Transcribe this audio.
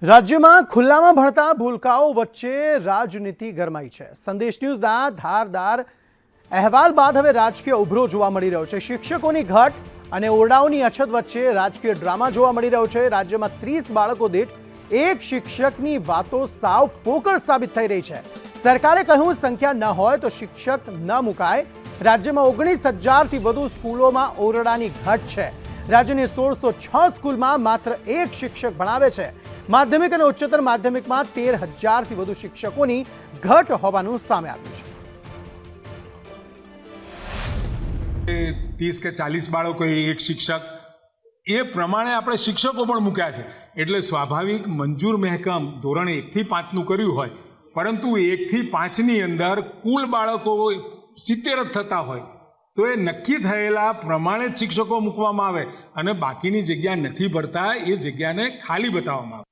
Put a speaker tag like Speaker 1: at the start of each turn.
Speaker 1: રાજ્યમાં ખુલ્લામાં ભણતા ભૂલકાઓ વચ્ચે રાજનીતિ ગરમાઈ છે। સંદેશ ન્યૂઝના ધારદાર અહેવાલ બાદ હવે રાજકીય ઉભરો જોવા મળી રહ્યો છે। શિક્ષકોની ઘટ અને ઓરડાઓની અછત વચ્ચે રાજકીય ડ્રામા જોવા મળી રહ્યો છે। રાજ્યમાં 30 બાળકો દીઠ એક શિક્ષકની વાતો સાવ પોકળ સાબિત થઈ રહી છે। સરકારે કહ્યું સંખ્યા ન હોય તો શિક્ષક ન મુકાય। રાજ્યમાં 19,000થી વધુ સ્કૂલોમાં ઓરડાની ઘટ છે। રાજ્યની 1606 સ્કૂલમાં માત્ર એક શિક્ષક ભણાવે છે। માધ્યમિક અને ઉચ્ચતર માધ્યમિકમાં 13,000થી વધુ શિક્ષકોની ઘટ હોવાનું સામે આવ્યું
Speaker 2: છે। 30 કે 40 બાળકો એક શિક્ષક એ પ્રમાણે આપણે શિક્ષકો પણ મૂક્યા છે, એટલે સ્વાભાવિક મંજૂર મહેકમ ધોરણ 1 થી 5નું કર્યું હોય, પરંતુ 1 થી 5ની અંદર કુલ બાળકો 70 જ થતા હોય તો એ નક્કી થયેલા પ્રમાણે જ શિક્ષકો મૂકવામાં આવે અને બાકીની જગ્યા નથી ભરતા એ જગ્યાને ખાલી બતાવવામાં આવે।